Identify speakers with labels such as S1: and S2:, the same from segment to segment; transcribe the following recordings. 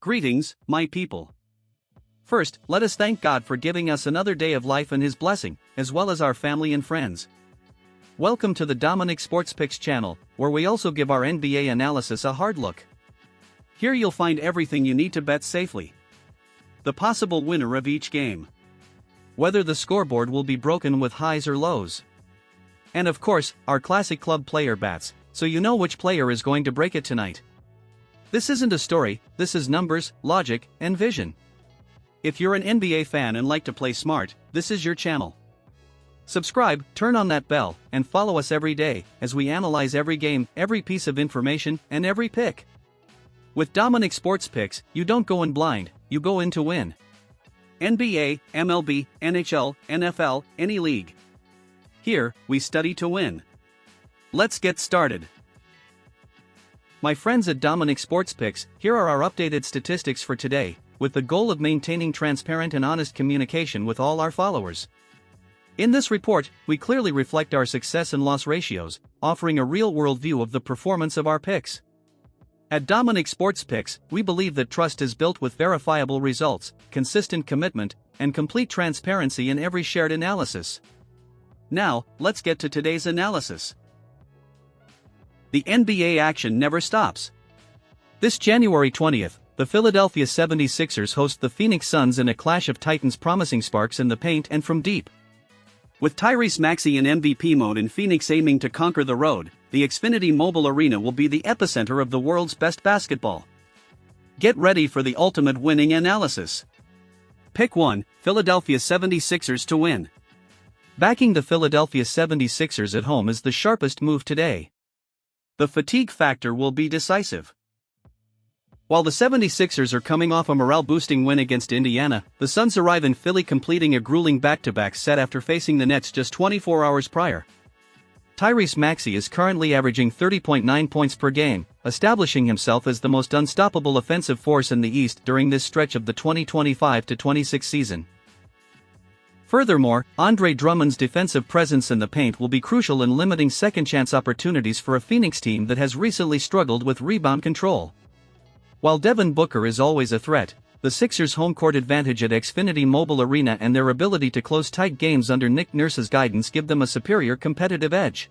S1: Greetings, my people. First, let us thank God for giving us another day of life and His blessing, as well as our family and friends. Welcome to the Dominic Sports Picks channel, where we also give our NBA analysis a hard look. Here you'll find everything you need to bet safely. The possible winner of each game. Whether the scoreboard will be broken with highs or lows. And of course, our classic club player bats, so you know which player is going to break it tonight. This isn't a story, this is numbers, logic, and vision. If you're an NBA fan and like to play smart, this is your channel. Subscribe, turn on that bell, and follow us every day, as we analyze every game, every piece of information, and every pick. With Dominic Sports Picks, you don't go in blind, you go in to win. NBA, MLB, NHL, NFL, any league. Here, we study to win. Let's get started. My friends at Dominic Sports Picks, here are our updated statistics for today, with the goal of maintaining transparent and honest communication with all our followers. In this report, we clearly reflect our success and loss ratios, offering a real-world view of the performance of our picks. At Dominic Sports Picks, we believe that trust is built with verifiable results, consistent commitment, and complete transparency in every shared analysis. Now, let's get to today's analysis. The NBA action never stops. This January 20th, the Philadelphia 76ers host the Phoenix Suns in a clash of titans promising sparks in the paint and from deep. With Tyrese Maxey in MVP mode and Phoenix aiming to conquer the road, the Xfinity Mobile Arena will be the epicenter of the world's best basketball. Get ready for the ultimate winning analysis. Pick 1, Philadelphia 76ers to win. Backing the Philadelphia 76ers at home is the sharpest move today. The fatigue factor will be decisive. While the 76ers are coming off a morale-boosting win against Indiana, the Suns arrive in Philly completing a grueling back-to-back set after facing the Nets just 24 hours prior. Tyrese Maxey is currently averaging 30.9 points per game, establishing himself as the most unstoppable offensive force in the East during this stretch of the 2025-26 season. Furthermore, Andre Drummond's defensive presence in the paint will be crucial in limiting second-chance opportunities for a Phoenix team that has recently struggled with rebound control. While Devin Booker is always a threat, the Sixers' home-court advantage at Xfinity Mobile Arena and their ability to close tight games under Nick Nurse's guidance give them a superior competitive edge.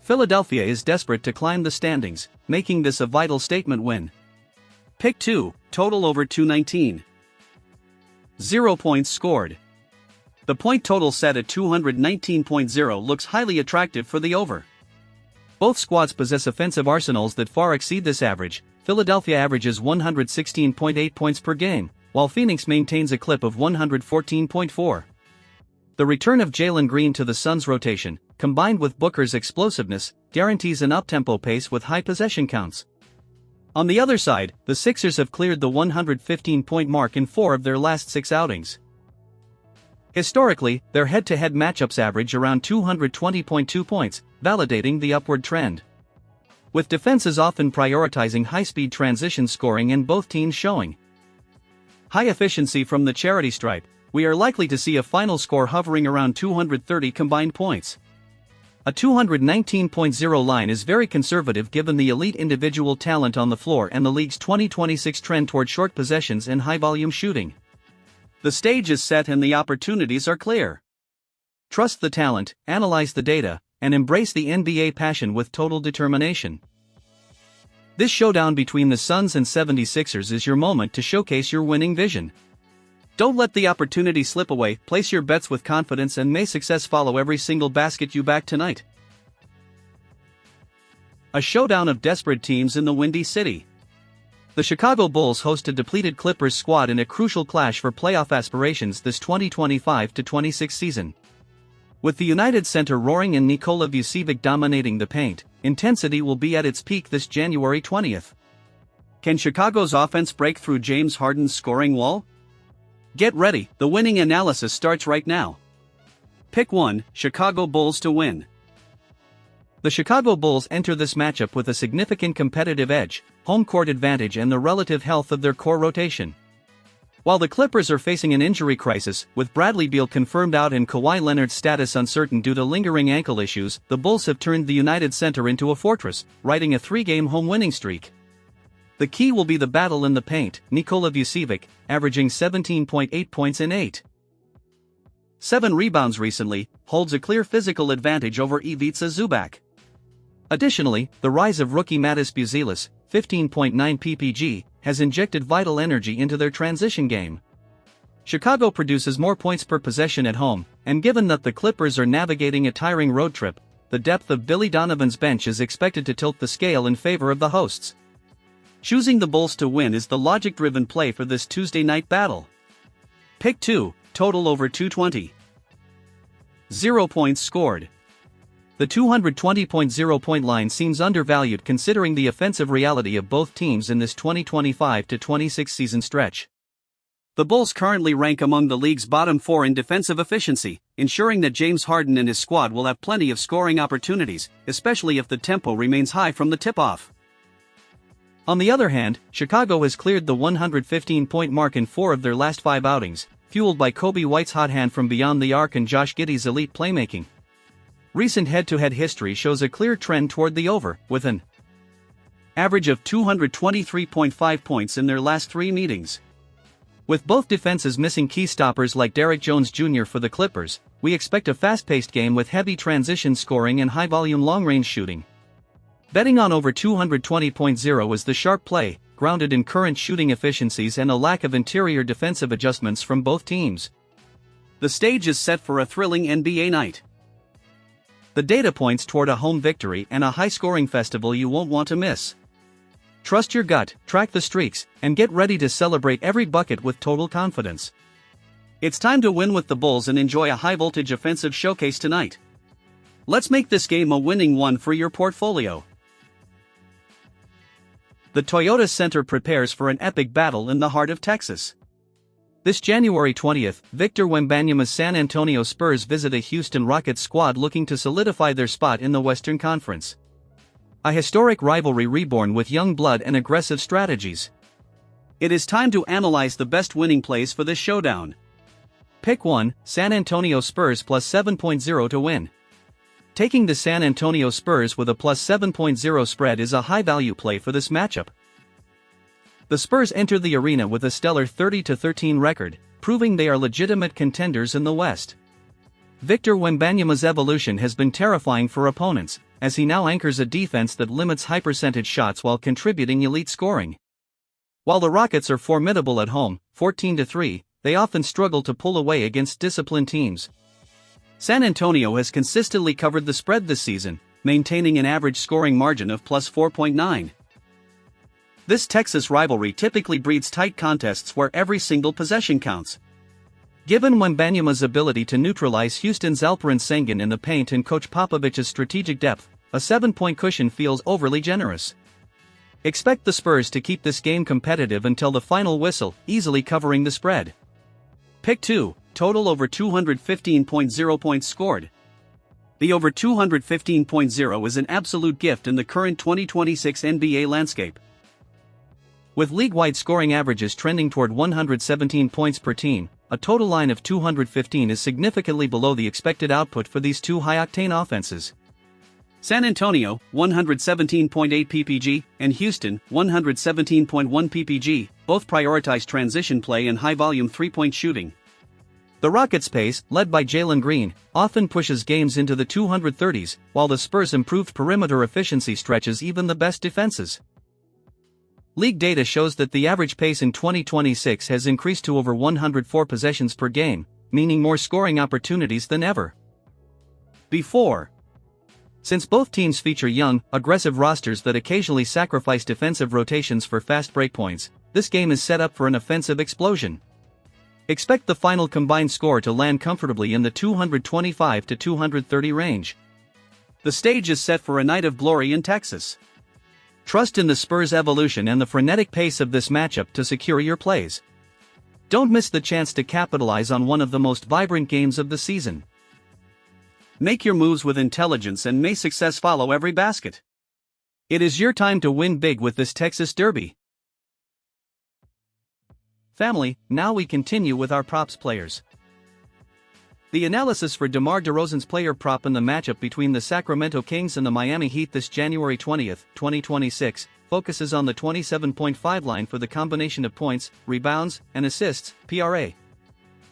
S1: Philadelphia is desperate to climb the standings, making this a vital statement win. Pick 2, total over 219. 0 points scored. The point total set at 219.0 looks highly attractive for the over. Both squads possess offensive arsenals that far exceed this average. Philadelphia averages 116.8 points per game, while Phoenix maintains a clip of 114.4. The return of Jalen Green to the Suns' rotation, combined with Booker's explosiveness, guarantees an up-tempo pace with high possession counts. On the other side, the Sixers have cleared the 115-point mark in 4 of their last 6 outings. Historically, their head-to-head matchups average around 220.2 points, validating the upward trend. With defenses often prioritizing high-speed transition scoring and both teams showing high efficiency from the charity stripe, we are likely to see a final score hovering around 230 combined points. A 219.0 line is very conservative given the elite individual talent on the floor and the league's 2026 trend toward short possessions and high-volume shooting. The stage is set and the opportunities are clear. Trust the talent, analyze the data, and embrace the NBA passion with total determination. This showdown between the Suns and 76ers is your moment to showcase your winning vision. Don't let the opportunity slip away, place your bets with confidence and may success follow every single basket you back tonight. A showdown of desperate teams in the Windy City. The Chicago Bulls host a depleted Clippers squad in a crucial clash for playoff aspirations this 2025-26 season. With the United Center roaring and Nikola Vucevic dominating the paint, intensity will be at its peak this January 20th. Can Chicago's offense break through James Harden's scoring wall? Get ready, the winning analysis starts right now. Pick 1, Chicago Bulls to win. The Chicago Bulls enter this matchup with a significant competitive edge, home court advantage and the relative health of their core rotation. While the Clippers are facing an injury crisis, with Bradley Beal confirmed out and Kawhi Leonard's status uncertain due to lingering ankle issues, the Bulls have turned the United Center into a fortress, riding a 3-game home winning streak. The key will be the battle in the paint. Nikola Vucevic, averaging 17.8 points and 8.7 rebounds recently, holds a clear physical advantage over Ivica Zubac. Additionally, the rise of rookie Matas Buzelis, 15.9 ppg, has injected vital energy into their transition game. Chicago produces more points per possession at home, and given that the Clippers are navigating a tiring road trip, the depth of Billy Donovan's bench is expected to tilt the scale in favor of the hosts. Choosing the Bulls to win is the logic-driven play for this Tuesday night battle. Pick 2, total over 220. 0 points scored. The 220.0 point line seems undervalued considering the offensive reality of both teams in this 2025-26 season stretch. The Bulls currently rank among the league's bottom 4 in defensive efficiency, ensuring that James Harden and his squad will have plenty of scoring opportunities, especially if the tempo remains high from the tip-off. On the other hand, Chicago has cleared the 115-point mark in 4 of their last 5 outings, fueled by Kobe White's hot hand from beyond the arc and Josh Giddey's elite playmaking. Recent head-to-head history shows a clear trend toward the over, with an average of 223.5 points in their last 3 meetings. With both defenses missing key stoppers like Derrick Jones Jr. for the Clippers, we expect a fast-paced game with heavy transition scoring and high-volume long-range shooting. Betting on over 220.0 is the sharp play, grounded in current shooting efficiencies and a lack of interior defensive adjustments from both teams. The stage is set for a thrilling NBA night. The data points toward a home victory and a high-scoring festival you won't want to miss. Trust your gut, track the streaks, and get ready to celebrate every bucket with total confidence. It's time to win with the Bulls and enjoy a high-voltage offensive showcase tonight. Let's make this game a winning one for your portfolio. The Toyota Center prepares for an epic battle in the heart of Texas. This January 20th, Victor Wembanyama's San Antonio Spurs visit a Houston Rockets squad looking to solidify their spot in the Western Conference. A historic rivalry reborn with young blood and aggressive strategies. It is time to analyze the best winning plays for this showdown. Pick 1, San Antonio Spurs plus 7.0 to win. Taking the San Antonio Spurs with a plus 7.0 spread is a high-value play for this matchup. The Spurs enter the arena with a stellar 30-13 record, proving they are legitimate contenders in the West. Victor Wembanyama's evolution has been terrifying for opponents, as he now anchors a defense that limits high-percentage shots while contributing elite scoring. While the Rockets are formidable at home, 14-3, they often struggle to pull away against disciplined teams. San Antonio has consistently covered the spread this season, maintaining an average scoring margin of plus 4.9. This Texas rivalry typically breeds tight contests where every single possession counts. Given Wembanyama's ability to neutralize Houston's Alperen Sengun in the paint and Coach Popovich's strategic depth, a 7-point cushion feels overly generous. Expect the Spurs to keep this game competitive until the final whistle, easily covering the spread. Pick 2, total over 215.0 points scored. The over 215.0 is an absolute gift in the current 2026 NBA landscape. With league-wide scoring averages trending toward 117 points per team, a total line of 215 is significantly below the expected output for these two high-octane offenses. San Antonio, 117.8 ppg, and Houston, 117.1 ppg, both prioritize transition play and high-volume three-point shooting. The Rockets' pace, led by Jalen Green, often pushes games into the 230s, while the Spurs' improved perimeter efficiency stretches even the best defenses. League data shows that the average pace in 2026 has increased to over 104 possessions per game, meaning more scoring opportunities than ever before. Since both teams feature young, aggressive rosters that occasionally sacrifice defensive rotations for fast breakpoints, this game is set up for an offensive explosion. Expect the final combined score to land comfortably in the 225 to 230 range. The stage is set for a night of glory in Texas. Trust in the Spurs' evolution and the frenetic pace of this matchup to secure your plays. Don't miss the chance to capitalize on one of the most vibrant games of the season. Make your moves with intelligence and may success follow every basket. It is your time to win big with this Texas Derby. Family, now we continue with our props players. The analysis for DeMar DeRozan's player prop in the matchup between the Sacramento Kings and the Miami Heat this January 20th, 2026, focuses on the 27.5 line for the combination of points, rebounds, and assists, PRA.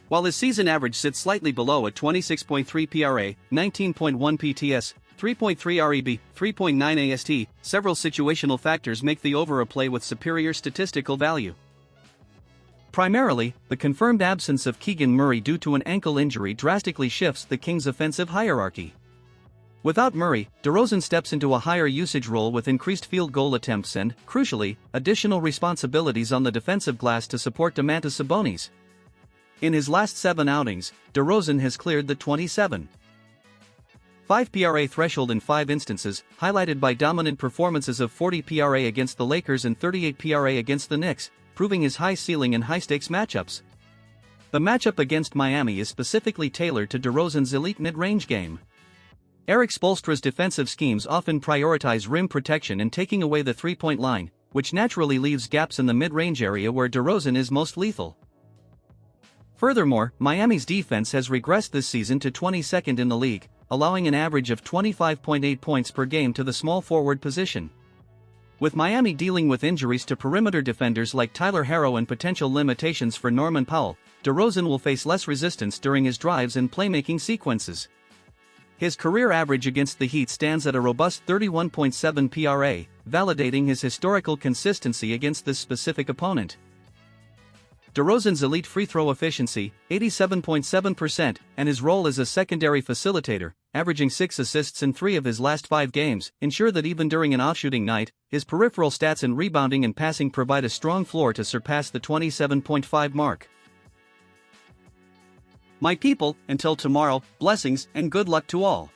S1: While his season average sits slightly below at 26.3 PRA, 19.1 PTS, 3.3 REB, 3.9 AST, several situational factors make the over a play with superior statistical value. Primarily, the confirmed absence of Keegan Murray due to an ankle injury drastically shifts the Kings' offensive hierarchy. Without Murray, DeRozan steps into a higher usage role with increased field goal attempts and, crucially, additional responsibilities on the defensive glass to support Domantas Sabonis. In his last 7 outings, DeRozan has cleared the 27.5 PRA threshold in 5 instances, highlighted by dominant performances of 40 PRA against the Lakers and 38 PRA against the Knicks, proving his high ceiling in high-stakes matchups. The matchup against Miami is specifically tailored to DeRozan's elite mid-range game. Eric Spoelstra's defensive schemes often prioritize rim protection and taking away the three-point line, which naturally leaves gaps in the mid-range area where DeRozan is most lethal. Furthermore, Miami's defense has regressed this season to 22nd in the league, allowing an average of 25.8 points per game to the small forward position. With Miami dealing with injuries to perimeter defenders like Tyler Herro and potential limitations for Norman Powell, DeRozan will face less resistance during his drives and playmaking sequences. His career average against the Heat stands at a robust 31.7 PRA, validating his historical consistency against this specific opponent. DeRozan's elite free throw efficiency, 87.7%, and his role as a secondary facilitator, averaging 6 assists in 3 of his last 5 games, ensure that even during an off-shooting night, his peripheral stats in rebounding and passing provide a strong floor to surpass the 27.5 mark. My people, until tomorrow, blessings and good luck to all.